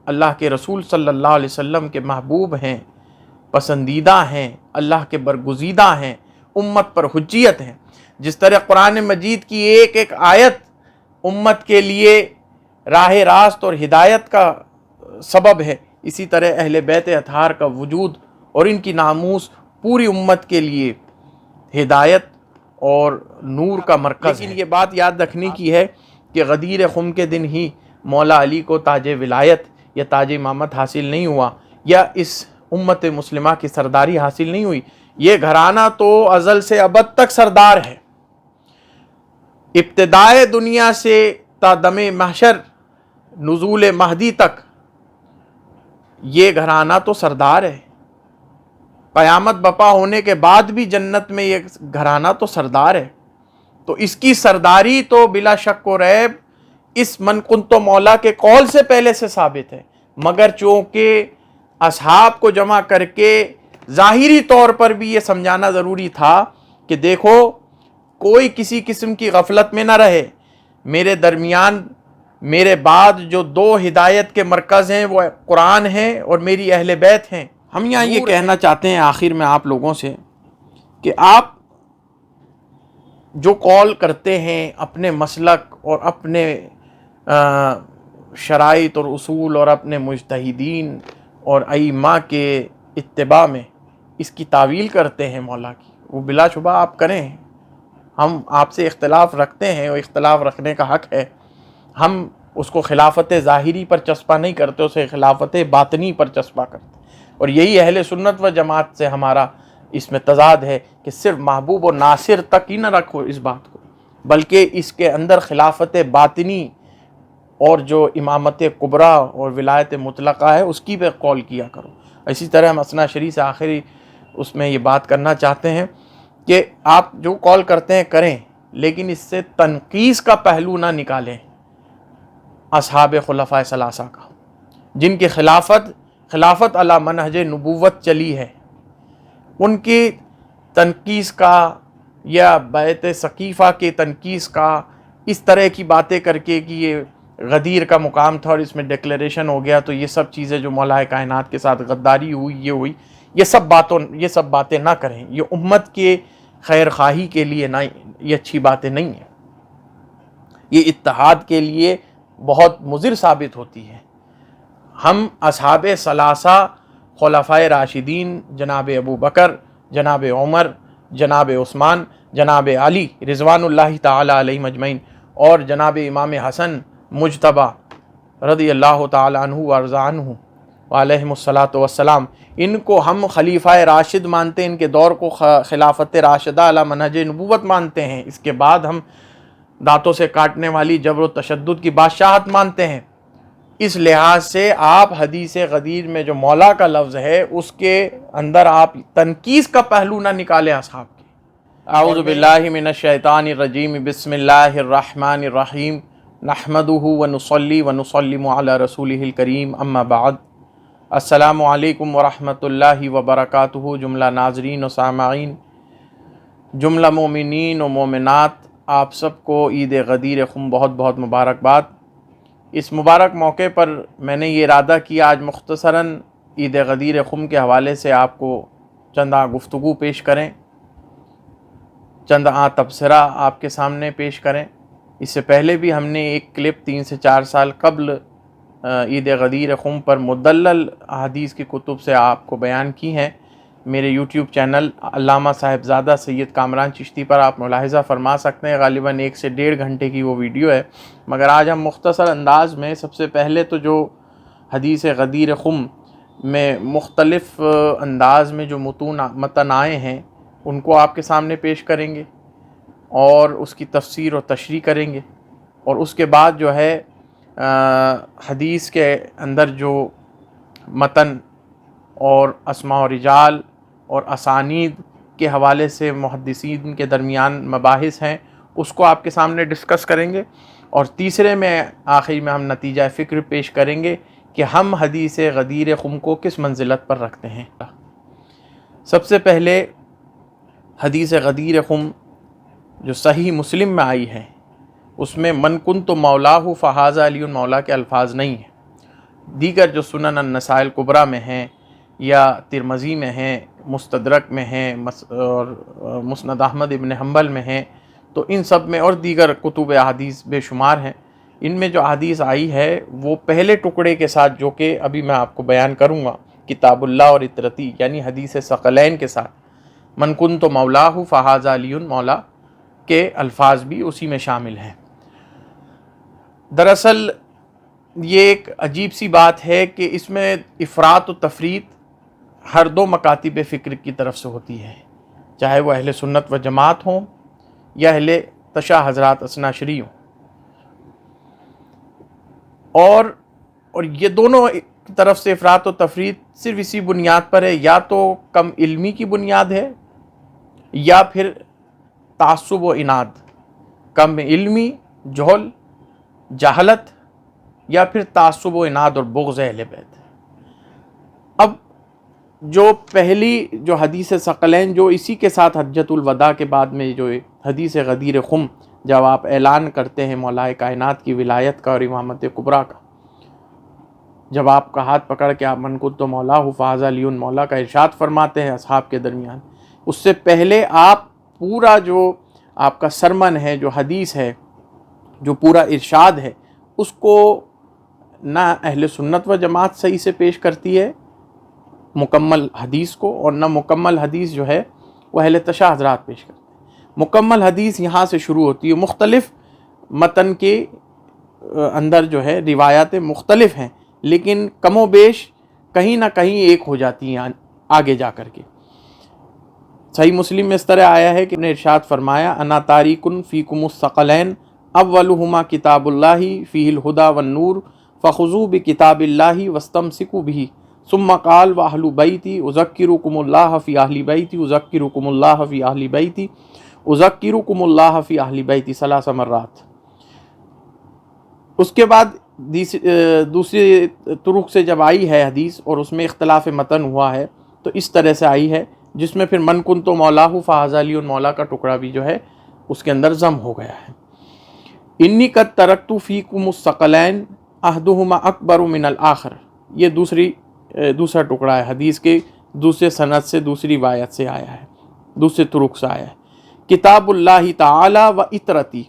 اللہ کے رسول صلی اللہ علیہ وسلم کے محبوب ہیں، پسندیدہ ہیں، اللہ کے برگزیدہ ہیں، امت پر حجیت ہیں۔ جس طرح قرآن مجید کی ایک ایک آیت امت کے لیے راہ راست اور ہدایت کا سبب ہے، اسی طرح اہل بیت اطہار کا وجود اور ان کی ناموس پوری امت کے لیے ہدایت اور نور کا مرکز ہے۔ لیکن یہ بات یاد رکھنے کی ہے کہ غدیر خم کے دن ہی مولا علی کو تاج ولایت یا تاج امامت حاصل نہیں ہوا، یا اس امت مسلمہ کی سرداری حاصل نہیں ہوئی۔ یہ گھرانہ تو ازل سے ابد تک سردار ہے، ابتدائے دنیا سے تا دم محشر نزول مہدی تک یہ گھرانہ تو سردار ہے۔ قیامت بپا ہونے کے بعد بھی جنت میں یہ گھرانہ تو سردار ہے، تو اس کی سرداری تو بلا شک و ریب اس من کنت مولا کے قول سے پہلے سے ثابت ہے، مگر چونکہ اصحاب کو جمع کر کے ظاہری طور پر بھی یہ سمجھانا ضروری تھا کہ دیکھو کوئی کسی قسم کی غفلت میں نہ رہے، میرے درمیان میرے بعد جو دو ہدایت کے مرکز ہیں وہ قرآن ہیں اور میری اہل بیت ہیں۔ ہم یہاں یہ کہنا چاہتے ہیں آخر میں آپ لوگوں سے کہ آپ جو قول کرتے ہیں اپنے مسلک اور اپنے شرائط اور اصول اور اپنے مجتہدین اور ائمہ کے اتباع میں اس کی تعویل کرتے ہیں مولا کی، وہ بلا شبہ آپ کریں، ہم آپ سے اختلاف رکھتے ہیں اور اختلاف رکھنے کا حق ہے۔ ہم اس کو خلافت ظاہری پر چسپا نہیں کرتے، اسے خلافت باطنی پر چسپا کرتے، اور یہی اہل سنت و جماعت سے ہمارا اس میں تضاد ہے کہ صرف محبوب و ناصر تک ہی نہ رکھو اس بات کو، بلکہ اس کے اندر خلافت باطنی اور جو امامت کبریٰ اور ولایت مطلقہ ہے اس کی پہ قول کیا کرو۔ اسی طرح ہم اسنا شریف سے آخری اس میں یہ بات کرنا چاہتے ہیں کہ آپ جو قول کرتے ہیں کریں، لیکن اس سے تنقیص کا پہلو نہ نکالیں اصحاب خلفائے ثلاثہ کا، جن کی خلافت علی منہج نبوت چلی ہے، ان کی تنقیص کا یا بیعت ثقیفہ کے تنقیص کا اس طرح کی باتیں کر کے کہ یہ غدیر کا مقام تھا اور اس میں ڈکلیریشن ہو گیا تو یہ سب چیزیں جو مولا کائنات کے ساتھ غداری ہوئی یہ ہوئی، یہ سب باتیں نہ کریں، یہ امت کے خیر خواہی کے لیے نہ، یہ اچھی باتیں نہیں ہیں، یہ اتحاد کے لیے بہت مضر ثابت ہوتی ہے۔ ہم اصحاب ثلاثہ خلفائے راشدین جناب ابو بکر، جناب عمر، جناب عثمان، جناب علی رضوان اللہ تعالی علیہم اجمعین اور جناب امام حسن مجتبی رضی اللہ تعالی عنہ وارضا عنہ وعلیہم الصلاۃ والسلام، ان کو ہم خلیفہ راشد مانتے ہیں، ان کے دور کو خلافت راشدہ علی منہج نبوت مانتے ہیں، اس کے بعد ہم دانتوں سے کاٹنے والی جبر و تشدد کی بادشاہت مانتے ہیں۔ اس لحاظ سے آپ حدیث غدیر میں جو مولا کا لفظ ہے اس کے اندر آپ تنقیص کا پہلو نہ نکالیں اصحاب کے۔ اعوذ باللہ من الشیطان الرجیم، بسم اللہ الرحمن الرحیم، نحمدہ ونصلی ونسلم علی رسولہ الکریم، اما بعد، السلام علیکم ورحمۃ اللہ وبرکاتہ۔ جملہ ناظرین و سامعین، جملہ مومنین و مومنات، آپ سب کو عید غدیر خم بہت بہت مبارکباد۔ اس مبارک موقع پر میں نے یہ ارادہ کیا آج مختصراً عید غدیر خم کے حوالے سے آپ کو چند گفتگو پیش کریں، چند تبصرہ آپ کے سامنے پیش کریں۔ اس سے پہلے بھی ہم نے ایک کلپ 3 سے 4 سال قبل عید غدیر خم پر مدلل احادیث کی کتب سے آپ کو بیان کی ہیں، میرے یوٹیوب چینل علامہ صاحبزادہ سید کامران چشتی پر آپ ملاحظہ فرما سکتے ہیں۔ غالباً 1 سے 1.5 گھنٹے کی وہ ویڈیو ہے، مگر آج ہم مختصر انداز میں سب سے پہلے تو جو حدیث غدیر خم میں مختلف انداز میں جو متن آئے ہیں ان کو آپ کے سامنے پیش کریں گے اور اس کی تفسیر و تشریح کریں گے، اور اس کے بعد جو ہے حدیث کے اندر جو متن اور اسماء و رجال اور اسانید کے حوالے سے محدثین کے درمیان مباحث ہیں اس کو آپ کے سامنے ڈسکس کریں گے، اور تیسرے میں آخر میں ہم نتیجہ فکر پیش کریں گے کہ ہم حدیث غدیر خم کو کس منزلت پر رکھتے ہیں۔ سب سے پہلے حدیث غدیر خم جو صحیح مسلم میں آئی ہے اس میں من کنت مولاہ فہذا علی مولا کے الفاظ نہیں ہیں، دیگر جو سنن النسائی الکبریٰ میں ہیں یا ترمذی میں ہیں، مستدرک میں ہیں اور مسند احمد ابن حنبل میں ہیں، تو ان سب میں اور دیگر کتب احادیث بے شمار ہیں، ان میں جو حدیث آئی ہے وہ پہلے ٹکڑے کے ساتھ جو کہ ابھی میں آپ کو بیان کروں گا، کتاب اللہ اور اطرتی، یعنی حدیث ثقلین کے ساتھ من کنت مولاہ فہذا علی مولا کے الفاظ بھی اسی میں شامل ہیں۔ دراصل یہ ایک عجیب سی بات ہے کہ اس میں افراط و تفریط ہر دو مکاتب فکر کی طرف سے ہوتی ہے، چاہے وہ اہل سنت و جماعت ہوں یا اہل تشیع حضرات اثناعشری ہوں، اور یہ دونوں کی طرف سے افراط و تفریط صرف اسی بنیاد پر ہے، یا تو کم علمی کی بنیاد ہے یا پھر تعصب و عناد، کم علمی، جہل، جہالت، یا پھر تعصب و عناد اور بغض اہل بیت۔ اب جو پہلی جو حدیث ثقلین جو اسی کے ساتھ حجۃ الوداع کے بعد میں جو حدیث غدیر خم، جب آپ اعلان کرتے ہیں مولا کائنات کی ولایت کا اور امامت کبریٰ کا، جب آپ کا ہاتھ پکڑ کے آپ من کنت مولاہ فہذا علی مولا کا ارشاد فرماتے ہیں اصحاب کے درمیان، اس سے پہلے آپ پورا جو آپ کا سرمن ہے، جو حدیث ہے، جو پورا ارشاد ہے، اس کو نہ اہل سنت و جماعت صحیح سے پیش کرتی ہے مکمل حدیث کو، اور نہ مکمل حدیث جو ہے وہ اہل تشیع حضرات پیش کرتے ہیں۔ مکمل حدیث یہاں سے شروع ہوتی ہے، مختلف متن کے اندر جو ہے روایات مختلف ہیں، لیکن کم و بیش کہیں نہ کہیں ایک ہو جاتی ہیں آگے جا کر کے۔ صحیح مسلم میں اس طرح آیا ہے کہ انہیں ارشاد فرمایا انا تاریکن فیکم الثقلین اولہما کتاب اللہ فیہ الہدی والنور فخذوا بکتاب اللہ واستمسکوا بہ ثم قال واہل بیتی اذکرکم اللہ فی اہل بیتی اذکرکم اللہ فی اہل بیتی اذکرکم اللہ فی اہل بیتی 3 مرات۔ اس کے بعد دوسری طرق سے جب آئی ہے حدیث اور اس میں اختلاف متن ہوا ہے تو اس طرح سے آئی ہے، جس میں پھر من کنت مولاہ فہذا علی مولا کا ٹکڑا بھی جو ہے اس کے اندر ضم ہو گیا ہے۔ انی قد ترکت فیکم الثقلین احدہما اکبر من الآخر، یہ دوسرا ٹکڑا ہے حدیث کے دوسرے سند سے، دوسری روایت سے آیا ہے، دوسرے طرق سے آیا ہے۔ کتاب اللہ تعالی و اطرتی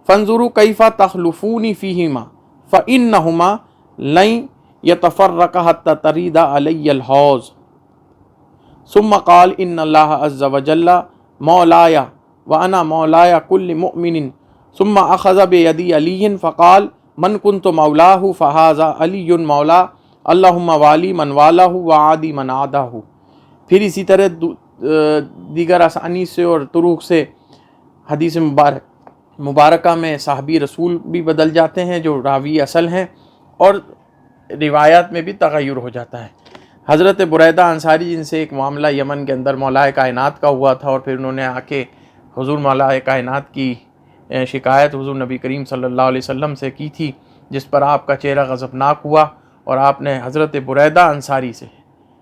فانظروا کیف تخلفون فیہما فانہما لن یتفرقا حتی ترید علی الحوض ثم قال ان اللہ عز وجل مولاي وانا مولاي كل مؤمن ثم اخذ بيدي علی فقال من كنت مولاه فهذا علی مولا اللہم والی من والاه وعادی من عاداه۔ پھر اسی طرح دیگر اسانی سے اور طرق سے حدیث مبارکہ میں صحابی رسول بھی بدل جاتے ہیں جو راوی اصل ہیں، اور روایات میں بھی تغیر ہو جاتا ہے۔ حضرت بریدہ انصاری جن سے ایک معاملہ یمن کے اندر مولا کائنات کا ہوا تھا، اور پھر انہوں نے آ کے حضور مولا کائنات کی شکایت حضور نبی کریم صلی اللہ علیہ وسلم سے کی تھی، جس پر آپ کا چہرہ غضبناک ہوا، اور آپ نے حضرت بریدہ انصاری سے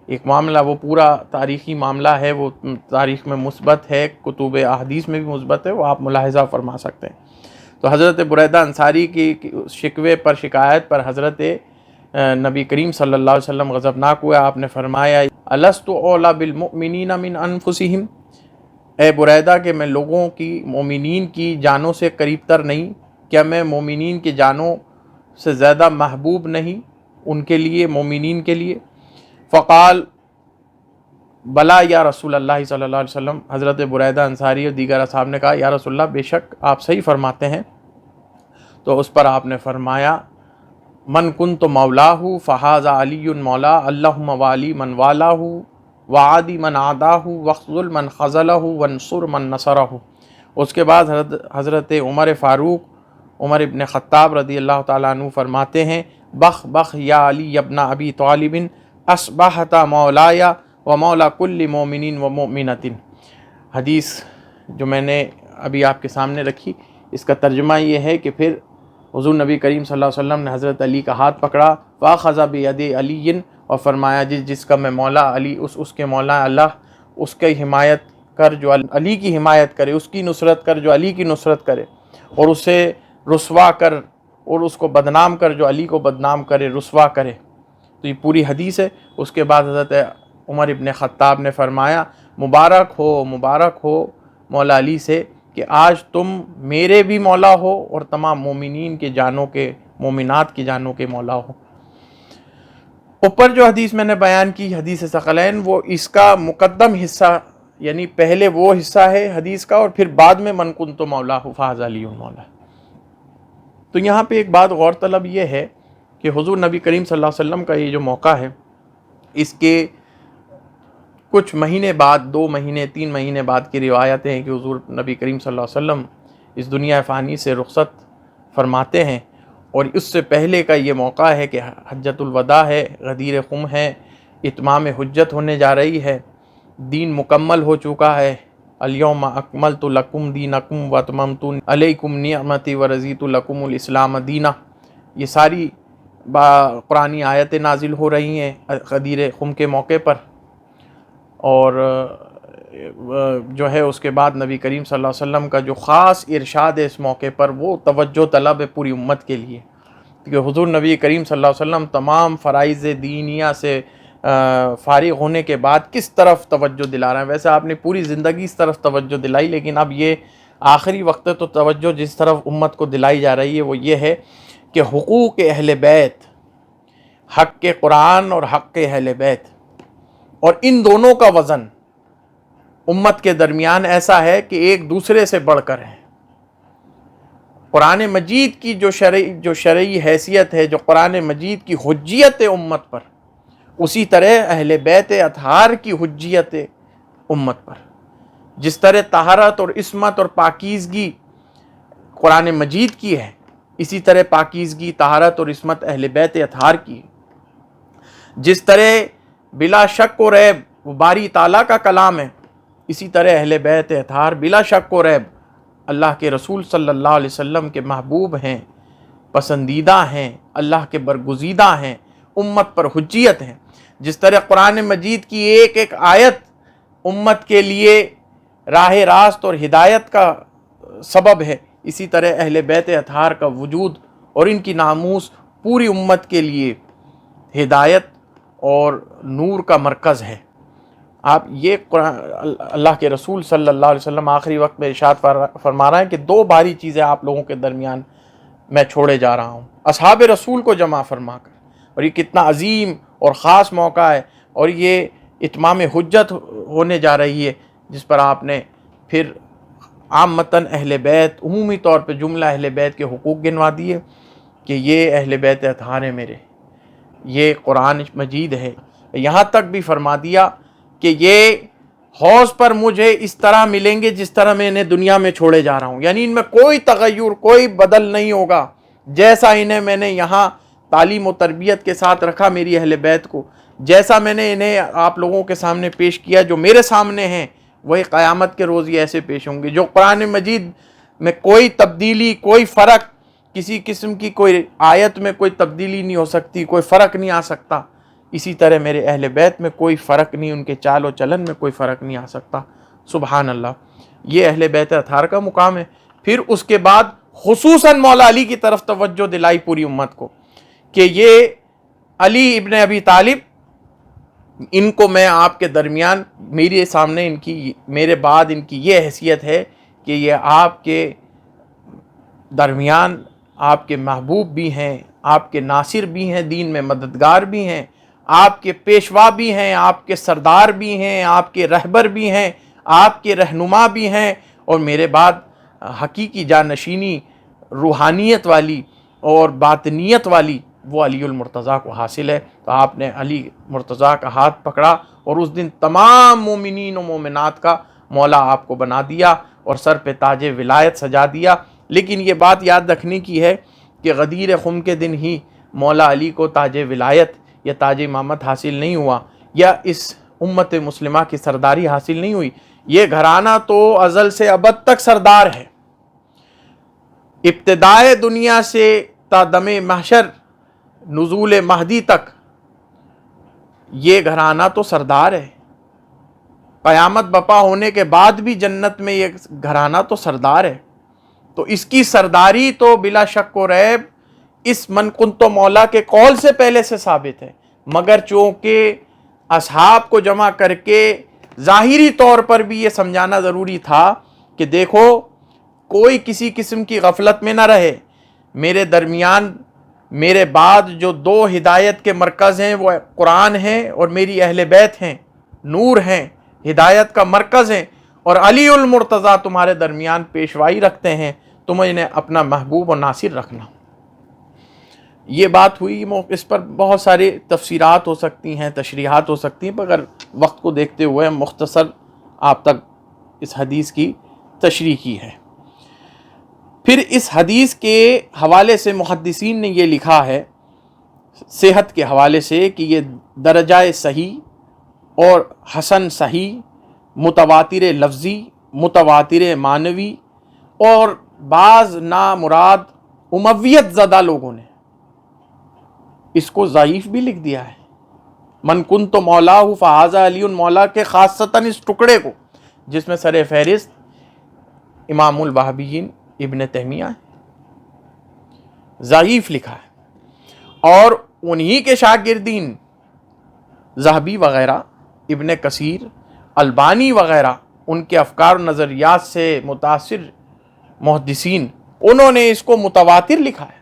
ایک معاملہ، وہ پورا تاریخی معاملہ ہے، وہ تاریخ میں مثبت ہے، کتب احادیث میں بھی مثبت ہے، وہ آپ ملاحظہ فرما سکتے ہیں۔ تو حضرت بریدہ انصاری کی شکوے پر، شکایت پر حضرت نبی کریم صلی اللہ علیہ وسلم غضبناک ہوئے، آپ نے فرمایا الست اولی بالمؤمنین من انفسہم، اے بریدہ کہ میں لوگوں کی، مومنین کی جانوں سے قریب تر نہیں، کیا میں مومنین کی جانوں سے زیادہ محبوب نہیں ان کے لیے، مومنین کے لیے؟ فقال بلا یا رسول اللہ صلی اللہ علیہ وسلم، حضرت بریدہ انصاری اور دیگر اصحاب نے کہا یا رسول اللہ بے شک آپ صحیح فرماتے ہیں۔ تو اس پر آپ نے فرمایا من کنت مولاہ فہذا علی مولا اللہم والی من والاہ وعادی من عاداہ واخذل من خذلہ وانصر من نصرہ۔ اس کے بعد حضرت عمر فاروق، عمر ابن خطاب رضی اللہ تعالیٰ عنہ فرماتے ہیں بخ بخ یا علی ابن ابی طالب اصبحت مولایا و مولا کل مومن و مومنۃ۔ حدیث جو میں نے ابھی آپ کے سامنے رکھی، اس کا ترجمہ یہ ہے کہ پھر حضور نبی کریم صلی اللہ علیہ وسلم نے حضرت علی کا ہاتھ پکڑا، فاخذ بید علی، اور فرمایا جس کا میں مولا علی، اس کے مولا اللہ، اس کی حمایت کر جو علی کی حمایت کرے، اس کی نصرت کر جو علی کی نصرت کرے، اور اسے رسوا کر اور اس کو بدنام کر جو علی کو بدنام کرے، رسوا کرے۔ تو یہ پوری حدیث ہے۔ اس کے بعد حضرت عمر ابن خطاب نے فرمایا مبارک ہو مولا علی سے کہ آج تم میرے بھی مولا ہو اور تمام مومنین کے جانوں کے، مومنات کی جانوں کے مولا ہو۔ اوپر جو حدیث میں نے بیان کی حدیث ثقلین، وہ اس کا مقدم حصہ، یعنی پہلے وہ حصہ ہے حدیث کا، اور پھر بعد میں من کنت مولا فاز علی مولا۔ تو یہاں پہ ایک بات غور طلب یہ ہے کہ حضور نبی کریم صلی اللہ علیہ وسلم کا یہ جو موقع ہے، اس کے کچھ مہینے بعد، 2 مہینے 3 مہینے بعد کی روایتیں ہیں کہ حضور نبی کریم صلی اللہ علیہ وسلم اس دنیا فانی سے رخصت فرماتے ہیں، اور اس سے پہلے کا یہ موقع ہے کہ حجۃ الوداع ہے، غدیر خم ہے، اتمام حجت ہونے جا رہی ہے، دین مکمل ہو چکا ہے۔ الیوم اکملت لکم دینکم واتممت علیکم نعمتی ورضیت لکم الاسلام دینا۔ یہ ساری قرآنی آیتیں نازل ہو رہی ہیں غدیر خم کے موقع پر، اور جو ہے اس کے بعد نبی کریم صلی اللہ علیہ وسلم کا جو خاص ارشاد ہے اس موقع پر، وہ توجہ طلب ہے پوری امت کے لیے، کیونکہ حضور نبی کریم صلی اللہ علیہ وسلم تمام فرائض دینیہ سے فارغ ہونے کے بعد کس طرف توجہ دلا رہے ہیں۔ ویسے آپ نے پوری زندگی اس طرف توجہ دلائی، لیکن اب یہ آخری وقت تو توجہ جس طرف امت کو دلائی جا رہی ہے وہ یہ ہے کہ حقوق اہل بیت، حق قرآن اور حق اہل بیت، اور ان دونوں کا وزن امت کے درمیان ایسا ہے کہ ایک دوسرے سے بڑھ کر ہے۔ قرآن مجید کی جو شرعی حیثیت ہے، جو قرآن مجید کی حجیت امت پر، اسی طرح اہل بیت اطہار کی حجیت امت پر۔ جس طرح طہارت اور عصمت اور پاکیزگی قرآن مجید کی ہے، اسی طرح پاکیزگی، طہارت اور عصمت اہل بیت اطہار کی ہے۔ جس طرح بلا شک و ریب وہ باری تعالیٰ کا کلام ہے، اسی طرح اہل بیت اطہار بلا شک و ریب اللہ کے رسول صلی اللہ علیہ وسلم کے محبوب ہیں، پسندیدہ ہیں، اللہ کے برگزیدہ ہیں، امت پر حجیت ہیں۔ جس طرح قرآن مجید کی ایک ایک آیت امت کے لیے راہ راست اور ہدایت کا سبب ہے، اسی طرح اہل بیت اطہار کا وجود اور ان کی ناموس پوری امت کے لیے ہدایت اور نور کا مرکز ہے۔ آپ یہ اللہ کے رسول صلی اللہ علیہ وسلم آخری وقت میں ارشاد فرما رہا ہے کہ 2 بھاری چیزیں آپ لوگوں کے درمیان میں چھوڑے جا رہا ہوں، اصحاب رسول کو جمع فرما کر۔ اور یہ کتنا عظیم اور خاص موقع ہے، اور یہ اتمام حجت ہونے جا رہی ہے، جس پر آپ نے پھر عامتاً اہل بیت، عمومی طور پہ جملہ اہل بیت کے حقوق گنوا دیے کہ یہ اہل بیت اطہار ہیں میرے، یہ قرآن مجید ہے۔ یہاں تک بھی فرما دیا کہ یہ حوض پر مجھے اس طرح ملیں گے جس طرح میں انہیں دنیا میں چھوڑے جا رہا ہوں، یعنی ان میں کوئی تغیر، کوئی بدل نہیں ہوگا۔ جیسا انہیں میں نے یہاں تعلیم و تربیت کے ساتھ رکھا میری اہل بیت کو، جیسا میں نے انہیں آپ لوگوں کے سامنے پیش کیا، جو میرے سامنے ہیں، وہی قیامت کے روز یہ ایسے پیش ہوں گے۔ جو قرآن مجید میں کوئی تبدیلی، کوئی فرق، کسی قسم کی کوئی آیت میں کوئی تبدیلی نہیں ہو سکتی، کوئی فرق نہیں آ سکتا، اسی طرح میرے اہل بیت میں کوئی فرق نہیں، ان کے چال و چلن میں کوئی فرق نہیں آ سکتا۔ سبحان اللہ، یہ اہل بیت اطہار کا مقام ہے۔ پھر اس کے بعد خصوصاً مولا علی کی طرف توجہ دلائی پوری امت کو کہ یہ علی ابن ابی طالب، ان کو میں آپ کے درمیان، میرے سامنے ان کی، میرے بعد ان کی یہ حیثیت ہے کہ یہ آپ کے درمیان آپ کے محبوب بھی ہیں، آپ کے ناصر بھی ہیں، دین میں مددگار بھی ہیں، آپ کے پیشوا بھی ہیں، آپ کے سردار بھی ہیں، آپ کے رہبر بھی ہیں، آپ کے رہنما بھی ہیں، اور میرے بعد حقیقی جانشینی، روحانیت والی اور باطنیت والی وہ علی المرتضیٰ کو حاصل ہے۔ تو آپ نے علی مرتضیٰ کا ہاتھ پکڑا اور اس دن تمام مومنین و مومنات کا مولا آپ کو بنا دیا اور سر پہ تاج ولایت سجا دیا۔ لیکن یہ بات یاد رکھنے کی ہے کہ غدیر خم کے دن ہی مولا علی کو تاج ولایت یا تاج امامت حاصل نہیں ہوا، یا اس امت مسلمہ کی سرداری حاصل نہیں ہوئی۔ یہ گھرانہ تو ازل سے ابد تک سردار ہے، ابتدائے دنیا سے تا دم محشر، نزول مہدی تک یہ گھرانہ تو سردار ہے۔ قیامت بپا ہونے کے بعد بھی جنت میں یہ گھرانہ تو سردار ہے۔ تو اس کی سرداری تو بلا شک و ریب اس من کنت مولا کے قول سے پہلے سے ثابت ہے۔ مگر چونکہ اصحاب کو جمع کر کے ظاہری طور پر بھی یہ سمجھانا ضروری تھا کہ دیکھو کوئی کسی قسم کی غفلت میں نہ رہے، میرے درمیان میرے بعد جو دو ہدایت کے مرکز ہیں وہ قرآن ہیں اور میری اہل بیت ہیں، نور ہیں، ہدایت کا مرکز ہیں، اور علی المرتضیٰ تمہارے درمیان پیشوائی رکھتے ہیں، تم انہیں اپنا محبوب و ناصر رکھنا۔ یہ بات ہوئی، اس پر بہت ساری تفسیرات ہو سکتی ہیں، تشریحات ہو سکتی ہیں، مگر وقت کو دیکھتے ہوئے مختصر آپ تک اس حدیث کی تشریح کی ہے۔ پھر اس حدیث کے حوالے سے محدثین نے یہ لکھا ہے صحت کے حوالے سے کہ یہ درجہ صحیح اور حسن صحیح، متواتر لفظی، متواتر معنوی، اور بعض نامراد امویت زدہ لوگوں نے اس کو ضعیف بھی لکھ دیا ہے۔ من کنت مولاہ فہذا علی مولا کے خاصتاً اس ٹکڑے کو، جس میں سر فہرست امام الوہابیین ابن تیمیہ ہے، ضعیف لکھا ہے، اور انہی کے شاگردین ذہبی وغیرہ، ابن کثیر، البانی وغیرہ، ان کے افکار و نظریات سے متاثر محدثین، انہوں نے اس کو متواتر لکھا ہے۔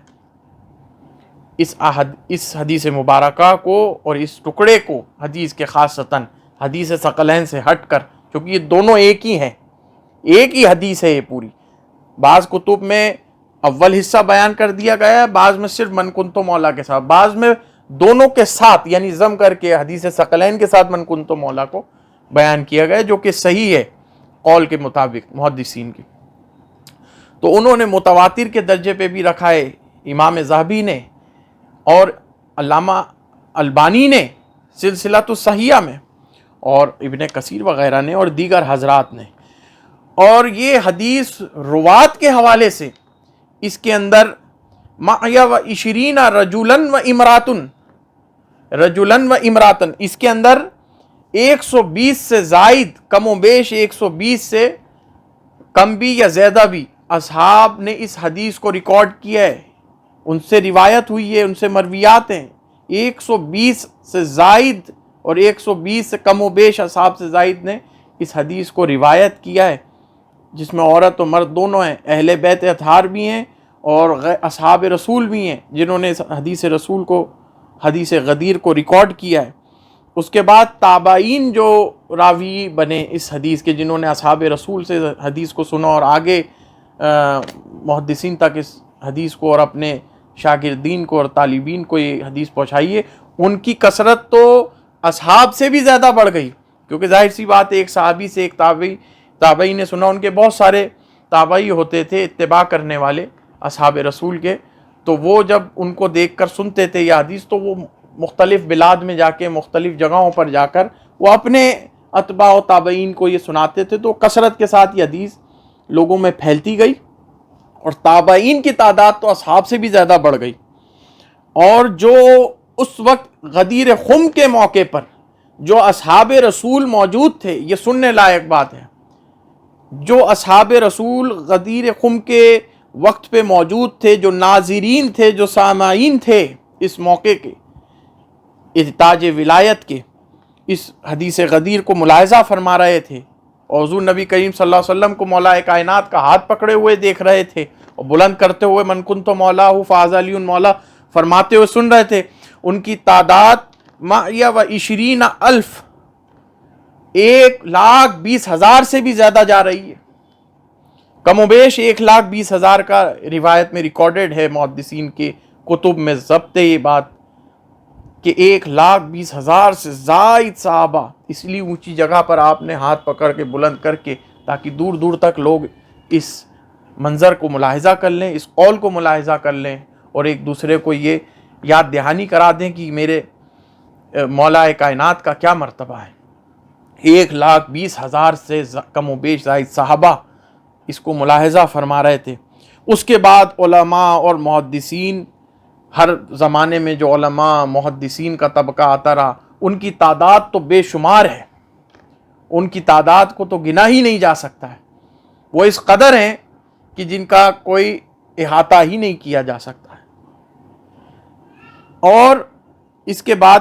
اس حدیث مبارکہ کو اور اس ٹکڑے کو، حدیث کے خاصتاً حدیث ثقلین سے ہٹ کر، کیونکہ یہ دونوں ایک ہی ہیں، ایک ہی حدیث ہے یہ پوری، بعض کتب میں اول حصہ بیان کر دیا گیا ہے، بعض میں صرف من کنتو مولا کے ساتھ، بعض میں دونوں کے ساتھ یعنی ضم کر کے حدیث ثقلین کے ساتھ من کنتو مولا کو بیان کیا گیا، جو کہ صحیح ہے قول کے مطابق محدثین کی۔ تو انہوں نے متواتر کے درجے پہ بھی رکھا ہے امام ذہبی نے، اور علامہ البانی نے سلسلۃ الصحیحہ میں، اور ابن کثیر وغیرہ نے، اور دیگر حضرات نے۔ اور یہ حدیث روات کے حوالے سے اس کے اندر معیہ و عشرین رجلاً و امراتن، رجلاً و امراتن، اس کے اندر 120 سے زائد، کم و بیش 120 سے کم بھی یا زیادہ بھی اصحاب نے اس حدیث کو ریکارڈ کیا ہے، ان سے روایت ہوئی ہے، ان سے مرویات ہیں۔ 120 سے زائد اور 120 سے کم و بیش اصحاب سے زائد نے اس حدیث کو روایت کیا ہے، جس میں عورت و مرد دونوں ہیں، اہل بیت اطہار بھی ہیں اور اصحاب رسول بھی ہیں، جنہوں نے حدیث رسول کو، حدیث غدیر کو ریکارڈ کیا ہے۔ اس کے بعد تابعین جو راوی بنے اس حدیث کے، جنہوں نے اصحاب رسول سے حدیث کو سنا اور آگے محدثین تک اس حدیث کو اور اپنے شاگردین کو اور طالبین کو یہ حدیث پہنچائی ہے، ان کی کثرت تو اصحاب سے بھی زیادہ بڑھ گئی، کیونکہ ظاہر سی بات ہے ایک صحابی سے ایک تابعی نے سنا، ان کے بہت سارے تابعی ہوتے تھے اتباع کرنے والے اصحاب رسول کے، تو وہ جب ان کو دیکھ کر سنتے تھے یہ حدیث، تو وہ مختلف بلاد میں جا کے، مختلف جگہوں پر جا کر وہ اپنے اتباع و تابعین کو یہ سناتے تھے، تو کثرت کے ساتھ یہ حدیث لوگوں میں پھیلتی گئی، اور تابعین کی تعداد تو اصحاب سے بھی زیادہ بڑھ گئی۔ اور جو اس وقت غدیر خم کے موقع پر جو اصحاب رسول موجود تھے، یہ سننے لائق بات ہے، جو اصحاب رسول غدیر خم کے وقت پہ موجود تھے، جو ناظرین تھے، جو سامعین تھے اس موقع کے احتاج ولایت کے، اس حدیث غدیر کو ملاحظہ فرما رہے تھے، اور حضور نبی کریم صلی اللہ علیہ وسلم کو مولا کائنات کا ہاتھ پکڑے ہوئے دیکھ رہے تھے، اور بلند کرتے ہوئے من کنت مولا فہذا علی مولا فرماتے ہوئے سن رہے تھے، ان کی تعداد معیہ و 20,000، 1,20,000 سے بھی زیادہ جا رہی ہے، کم و بیش 1,20,000 کا روایت میں ریکارڈڈ ہے، محدثین کے کتب میں ضبط ہے یہ بات کہ 1,20,000 سے زائد صحابہ اس لیے اونچی جگہ پر آپ نے ہاتھ پکڑ کے بلند کر کے، تاکہ دور دور تک لوگ اس منظر کو ملاحظہ کر لیں، اس قول کو ملاحظہ کر لیں، اور ایک دوسرے کو یہ یاد دہانی کرا دیں کہ میرے مولا کائنات کا کیا مرتبہ ہے۔ 1,20,000 سے کم و بیش زائد صحابہ اس کو ملاحظہ فرما رہے تھے۔ اس کے بعد علماء اور محدثین، ہر زمانے میں جو علماء محدثین کا طبقہ آتا رہا، ان کی تعداد تو بے شمار ہے، ان کی تعداد کو تو گنا ہی نہیں جا سکتا ہے، وہ اس قدر ہیں کہ جن کا کوئی احاطہ ہی نہیں کیا جا سکتا ہے۔ اور اس کے بعد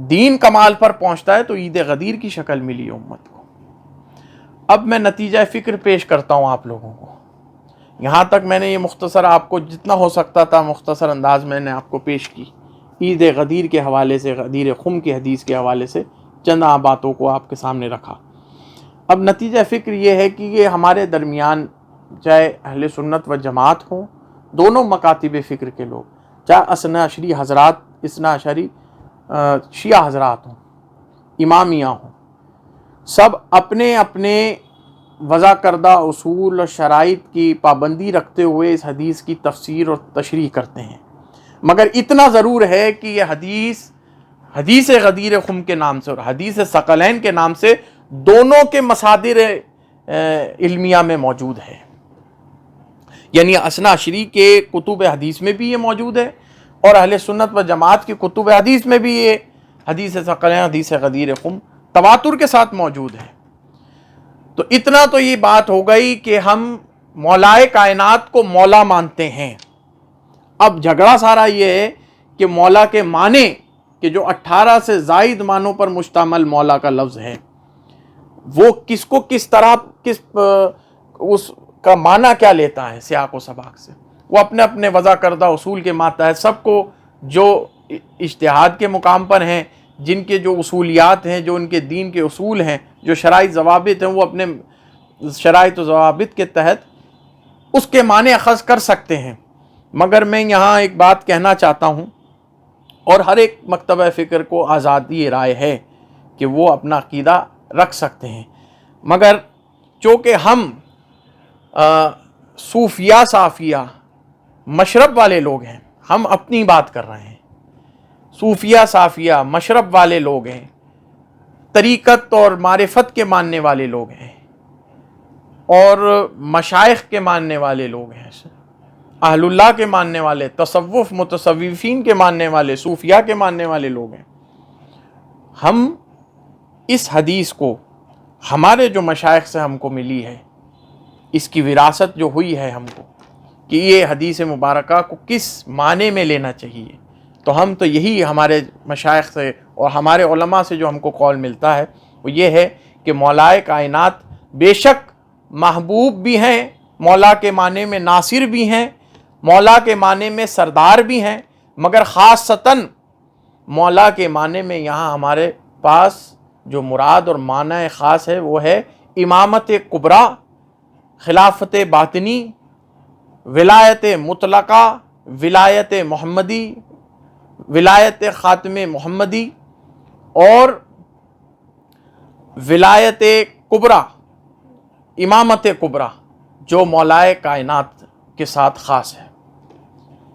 دین کمال پر پہنچتا ہے تو عید غدیر کی شکل ملی امت کو۔ اب میں نتیجہ فکر پیش کرتا ہوں آپ لوگوں کو۔ یہاں تک میں نے یہ مختصر آپ کو جتنا ہو سکتا تھا مختصر انداز میں نے آپ کو پیش کی، عید غدیر کے حوالے سے، غدیر خم کی حدیث کے حوالے سے چند باتوں کو آپ کے سامنے رکھا۔ اب نتیجہ فکر یہ ہے کہ یہ ہمارے درمیان چاہے اہل سنت و جماعت ہوں، دونوں مکاتب فکر کے لوگ، چاہے اثنا عشری حضرات، اثنا عشری شیعہ حضرات ہوں، امامیہ ہوں، سب اپنے اپنے وضع کردہ اصول اور شرائط کی پابندی رکھتے ہوئے اس حدیث کی تفسیر اور تشریح کرتے ہیں۔ مگر اتنا ضرور ہے کہ یہ حدیث غدیر خم کے نام سے اور حدیث ثقلین کے نام سے دونوں کے مصادر علمیہ میں موجود ہے، یعنی اثنا عشری کے کتب حدیث میں بھی یہ موجود ہے اور اہل سنت و جماعت کی کتب حدیث میں بھی یہ حدیث ثقلین، حدیث غدیر خم تواتر کے ساتھ موجود ہے۔ تو اتنا تو یہ بات ہو گئی کہ ہم مولائے کائنات کو مولا مانتے ہیں۔ اب جھگڑا سارا یہ ہے کہ مولا کے معنی کہ جو 18 سے زائد معنوں پر مشتمل مولا کا لفظ ہے، وہ کس کو کس طرح اس کا معنی کیا لیتا ہے سیاق و سباق سے، وہ اپنے اپنے وضع کردہ اصول کے ماتحت سب کو جو اجتہاد کے مقام پر ہیں، جن کے جو اصولیات ہیں، جو ان کے دین کے اصول ہیں، جو شرائط ضوابط ہیں، وہ اپنے شرائط و ضوابط کے تحت اس کے معنی اخذ کر سکتے ہیں۔ مگر میں یہاں ایک بات کہنا چاہتا ہوں، اور ہر ایک مکتبہ فکر کو آزادی رائے ہے کہ وہ اپنا عقیدہ رکھ سکتے ہیں، مگر چونکہ ہم صوفیہ صافیہ مشرب والے لوگ ہیں، ہم اپنی بات کر رہے ہیں، صوفیہ صافیہ مشرب والے لوگ ہیں، طریقت اور معرفت کے ماننے والے لوگ ہیں، اور مشائخ کے ماننے والے لوگ ہیں، اہل اللہ کے ماننے والے، تصوف متصوفین کے ماننے والے، صوفیہ کے ماننے والے لوگ ہیں۔ ہم اس حدیث کو ہمارے جو مشائخ سے ہم کو ملی ہے، اس کی وراثت جو ہوئی ہے ہم کو کہ یہ حدیث مبارکہ کو کس معنی میں لینا چاہیے، تو ہم تو یہی ہمارے مشائخ سے اور ہمارے علماء سے جو ہم کو قول ملتا ہے وہ یہ ہے کہ مولائے کائنات بے شک محبوب بھی ہیں، مولا کے معنی میں ناصر بھی ہیں، مولا کے معنی میں سردار بھی ہیں، مگر خاصتاً مولا کے معنی میں یہاں ہمارے پاس جو مراد اور معنی خاص ہے وہ ہے امامت کبریٰ، خلافت باطنی، ولایت مطلقہ، ولایت محمدی، ولایت خاتم محمدی اور ولایت کبریٰ، امامت کبریٰ جو مولائے کائنات کے ساتھ خاص ہے۔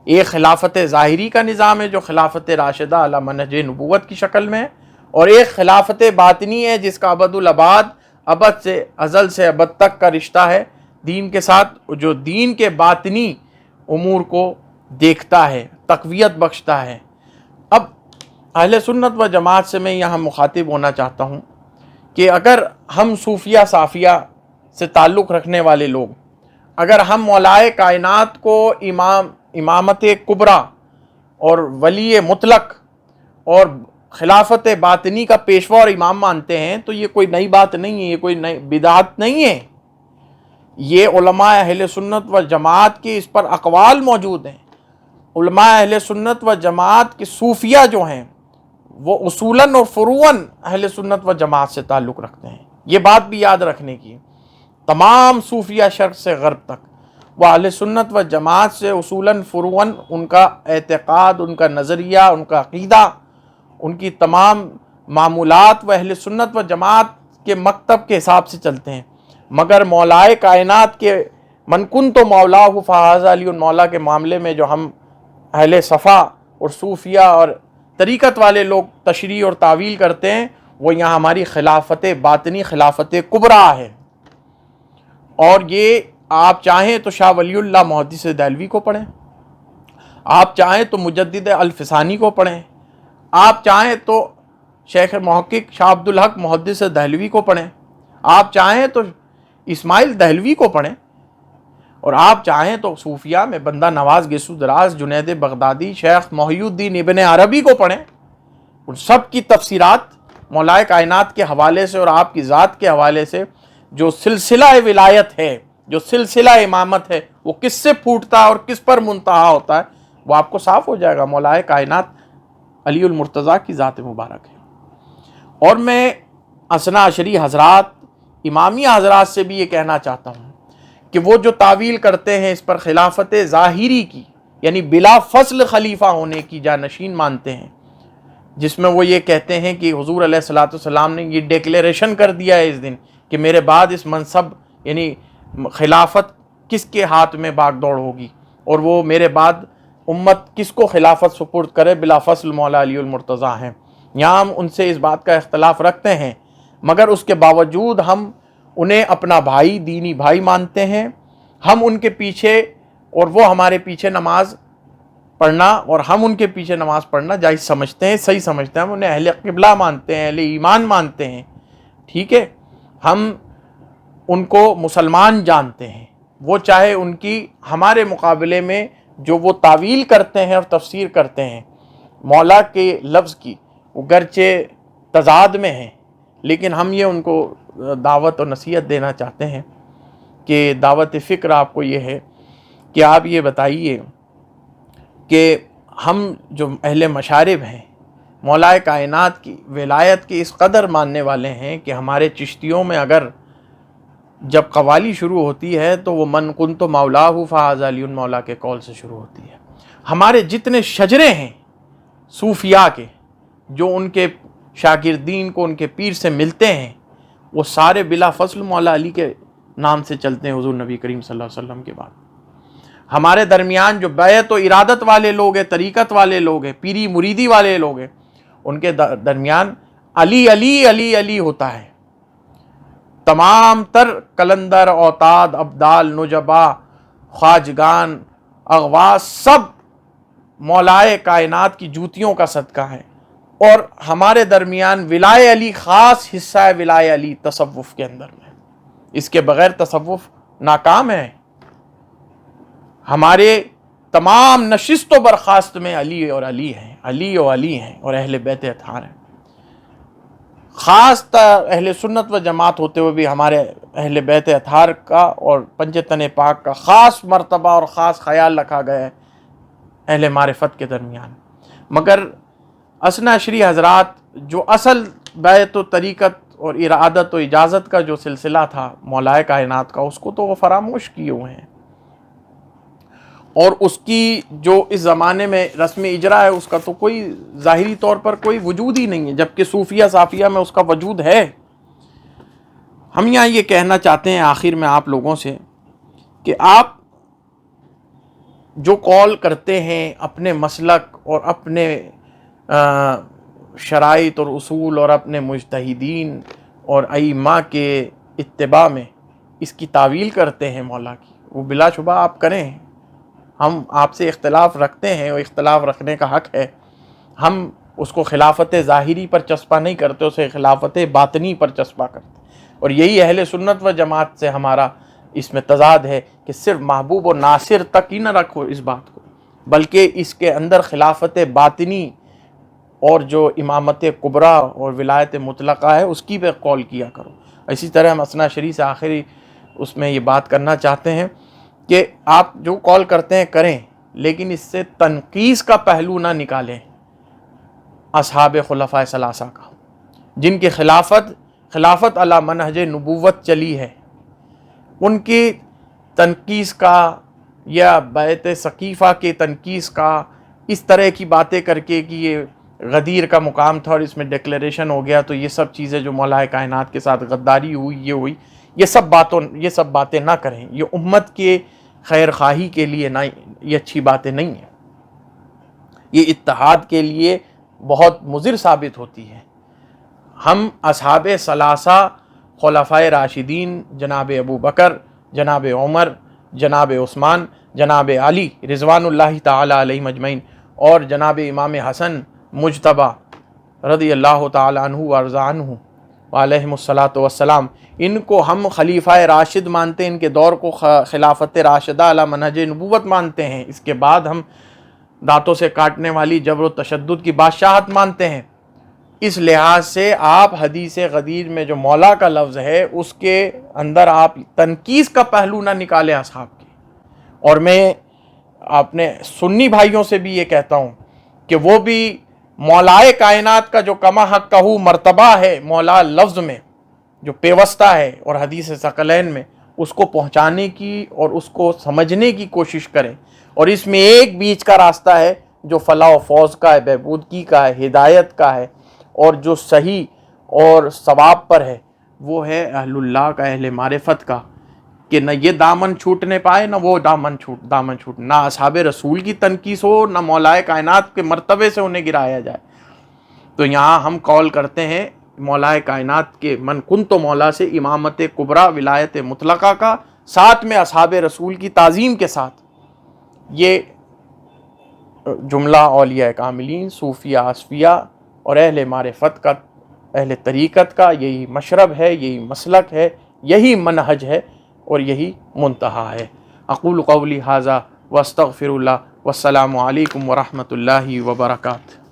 ایک خلافت ظاہری کا نظام ہے جو خلافت راشدہ علی منہج نبوت کی شکل میں ہے، اور ایک خلافت باطنی ہے جس کا ابد الاباد، ابد سے ازل سے ابد تک کا رشتہ ہے دین کے ساتھ، جو دین کے باطنی امور کو دیکھتا ہے، تقویت بخشتا ہے۔ اب اہل سنت و جماعت سے میں یہاں مخاطب ہونا چاہتا ہوں کہ اگر ہم صوفیہ صافیہ سے تعلق رکھنے والے لوگ، اگر ہم مولائے کائنات کو امامت کبریٰ اور ولی مطلق اور خلافت باطنی کا پیشوا اور امام مانتے ہیں تو یہ کوئی نئی بات نہیں ہے، یہ کوئی نئی بدعت نہیں ہے، یہ علماء اہل سنت و جماعت کے اس پر اقوال موجود ہیں۔ علماء اہل سنت و جماعت کے صوفیہ جو ہیں وہ اصولاً اور فروعاً اہل سنت و جماعت سے تعلق رکھتے ہیں، یہ بات بھی یاد رکھنے کی۔ تمام صوفیہ شرق سے غرب تک وہ اہل سنت و جماعت سے اصولاً فروعاً ان کا اعتقاد، ان کا نظریہ، ان کا عقیدہ، ان کی تمام معمولات وہ اہل سنت و جماعت کے مکتب کے حساب سے چلتے ہیں، مگر مولائے کائنات کے من کنت مولاہ فہذا علی مولا کے معاملے میں جو ہم اہل صفا اور صوفیہ اور طریقت والے لوگ تشریح اور تعویل کرتے ہیں، وہ یہاں ہماری خلافت باطنی، خلافت کبریٰ ہے۔ اور یہ آپ چاہیں تو شاہ ولی اللہ محدث دہلوی کو پڑھیں، آپ چاہیں تو مجدد الفسانی کو پڑھیں، آپ چاہیں تو شیخ محقق شاہ عبدالحق محدث دہلوی کو پڑھیں، آپ چاہیں تو اسماعیل دہلوی کو پڑھیں، اور آپ چاہیں تو صوفیہ میں بندہ نواز گیسو دراز، جنید بغدادی، شیخ محی الدین ابن عربی کو پڑھیں، ان سب کی تفسیرات مولا کائنات کے حوالے سے اور آپ کی ذات کے حوالے سے جو سلسلہ ولایت ہے، جو سلسلہ امامت ہے، وہ کس سے پھوٹتا ہے اور کس پر منتہا ہوتا ہے، وہ آپ کو صاف ہو جائے گا۔ مولا کائنات علی المرتضیٰ کی ذات مبارک ہے۔ اور میں اثنا عشری حضرات، امامیہ حضرات سے بھی یہ کہنا چاہتا ہوں کہ وہ جو تعویل کرتے ہیں اس پر خلافت ظاہری کی، یعنی بلا فصل خلیفہ ہونے کی جانشین مانتے ہیں، جس میں وہ یہ کہتے ہیں کہ حضور علیہ الصلوۃ والسلام نے یہ ڈیکلیریشن کر دیا ہے اس دن کہ میرے بعد اس منصب یعنی خلافت کس کے ہاتھ میں باغ دوڑ ہوگی، اور وہ میرے بعد امت کس کو خلافت سپرد کرے، بلا فصل مولا علی المرتضیٰ ہیں۔ یہاں ہم ان سے اس بات کا اختلاف رکھتے ہیں، مگر اس کے باوجود ہم انہیں اپنا بھائی، دینی بھائی مانتے ہیں۔ ہم ان کے پیچھے اور وہ ہمارے پیچھے نماز پڑھنا اور ہم ان کے پیچھے نماز پڑھنا جائز سمجھتے ہیں، صحیح سمجھتے ہیں۔ ہم انہیں اہل قبلہ مانتے ہیں، اہل ایمان مانتے ہیں، ٹھیک ہے۔ ہم ان کو مسلمان جانتے ہیں، وہ چاہے ان کی ہمارے مقابلے میں جو وہ تعویل کرتے ہیں اور تفسیر کرتے ہیں مولا کے لفظ کی، وہ گرچہ تضاد میں ہیں، لیکن ہم یہ ان کو دعوت اور نصیحت دینا چاہتے ہیں کہ دعوت فکر آپ کو یہ ہے کہ آپ یہ بتائیے کہ ہم جو اہل مشارب ہیں مولا کائنات کی ولایت کی اس قدر ماننے والے ہیں کہ ہمارے چشتیوں میں اگر جب قوالی شروع ہوتی ہے تو وہ من کنت مولاہ فہذا علی مولا کے قول سے شروع ہوتی ہے۔ ہمارے جتنے شجرے ہیں صوفیاء کے جو ان کے شاگردین کو ان کے پیر سے ملتے ہیں، وہ سارے بلا فصل مولا علی کے نام سے چلتے ہیں حضور نبی کریم صلی اللہ علیہ وسلم کے بعد۔ ہمارے درمیان جو بیعت و ارادت والے لوگ ہیں، طریقت والے لوگ ہیں، پیری مریدی والے لوگ ہیں، ان کے درمیان علی علی علی علی ہوتا ہے۔ تمام تر کلندر، اوتاد، ابدال، نجبا، خواجگان، اغواس سب مولائے کائنات کی جوتیوں کا صدقہ ہے، اور ہمارے درمیان ولائے علی خاص حصہ ہے، ولائے علی تصوف کے اندر میں۔ اس کے بغیر تصوف ناکام ہے۔ ہمارے تمام نشست و برخاست میں علی اور علی ہیں، علی و علی ہیں، اور اہل بیت اطہار ہیں۔ خاص اہل سنت و جماعت ہوتے ہوئے بھی ہمارے اہل بیت اطہار کا اور پنجتن پاک کا خاص مرتبہ اور خاص خیال رکھا گیا ہے اہل معرفت کے درمیان۔ مگر اثنا عشری حضرات جو اصل بیعت و طریقت اور ارادت و اجازت کا جو سلسلہ تھا مولا کائنات کا، اس کو تو وہ فراموش کیے ہوئے ہیں، اور اس کی جو اس زمانے میں رسم اجرا ہے اس کا تو کوئی ظاہری طور پر کوئی وجود ہی نہیں ہے، جبکہ صوفیہ صافیہ میں اس کا وجود ہے۔ ہم یہاں یہ کہنا چاہتے ہیں آخر میں آپ لوگوں سے کہ آپ جو قول کرتے ہیں اپنے مسلک اور اپنے شرائط اور اصول اور اپنے مجتہدین اور ائمہ کے اتباع میں اس کی تعویل کرتے ہیں مولا کی، وہ بلا شبہ آپ کریں۔ ہم آپ سے اختلاف رکھتے ہیں اور اختلاف رکھنے کا حق ہے۔ ہم اس کو خلافت ظاہری پر چسپا نہیں کرتے، اسے خلافت باطنی پر چسپا کرتے، اور یہی اہل سنت و جماعت سے ہمارا اس میں تضاد ہے کہ صرف محبوب و ناصر تک ہی نہ رکھو اس بات کو، بلکہ اس کے اندر خلافت باطنی اور جو امامت کبریٰ اور ولایت مطلقہ ہے اس کی پہ قول کیا کرو۔ اسی طرح ہم اثنا عشری سے آخری اس میں یہ بات کرنا چاہتے ہیں کہ آپ جو قول کرتے ہیں کریں، لیکن اس سے تنقیص کا پہلو نہ نکالیں اصحاب خلفاء ثلاثہ کا، جن کی خلافت علی منہج نبوت چلی ہے، ان کی تنقیص کا یا بیعت ثقیفہ کے تنقیص کا، اس طرح کی باتیں کر کے کہ یہ غدیر کا مقام تھا اور اس میں ڈکلیریشن ہو گیا، تو یہ سب چیزیں جو مولا کائنات کے ساتھ غداری ہوئی، یہ ہوئی، یہ سب باتیں نہ کریں۔ یہ امت کے خیر خواہی کے لیے نہ، یہ اچھی باتیں نہیں ہیں، یہ اتحاد کے لیے بہت مضر ثابت ہوتی ہے۔ ہم اصحاب ثلاثہ خلفائے راشدین جناب ابو بکر، جناب عمر، جناب عثمان، جناب علی رضوان اللہ تعالی علیہم اجمعین، اور جناب امام حسن مجتبی رضی اللہ تعالی عنہ وارضا عنہ وعلیہم الصلاۃ والسلام، ان کو ہم خلیفہ راشد مانتے ہیں، ان کے دور کو خلافت راشدہ علی منہج نبوت مانتے ہیں۔ اس کے بعد ہم دانتوں سے کاٹنے والی جبر و تشدد کی بادشاہت مانتے ہیں، اس لحاظ سے آپ حدیث غدیر میں جو مولا کا لفظ ہے اس کے اندر آپ تنقیص کا پہلو نہ نکالیں اصحاب کے. اور میں اپنے سنی بھائیوں سے بھی یہ کہتا ہوں کہ وہ بھی مولائے کائنات کا جو کما حق کا مرتبہ ہے مولا لفظ میں جو پیوستہ ہے اور حدیث ثقلین میں، اس کو پہنچانے کی اور اس کو سمجھنے کی کوشش کریں. اور اس میں ایک بیچ کا راستہ ہے جو فلاح و فوز کا ہے، بہبودگی کا ہے، ہدایت کا ہے، اور جو صحیح اور ثواب پر ہے وہ ہے اہل اللہ کا، اہل معرفت کا، کہ نہ یہ دامن چھوٹنے پائے نہ وہ دامن چھوٹ، نہ اصحاب رسول کی تنقیص ہو نہ مولائے کائنات کے مرتبے سے انہیں گرایا جائے. تو یہاں ہم قول کرتے ہیں مولائے کائنات کے من کنت مولا سے امامت کبریٰ ولایت مطلقہ کا، ساتھ میں اصحاب رسول کی تعظیم کے ساتھ. یہ جملہ اولیاء کاملین، صوفیہ، اصفیاء اور اہل معرفت کا، اہل طریقت کا یہی مشرب ہے، یہی مسلک ہے، یہی منہج ہے اور یہی منتہا ہے. اقول قولی ھذا واستغفر اللہ، والسلام علیکم ورحمۃ اللہ وبرکاتہ.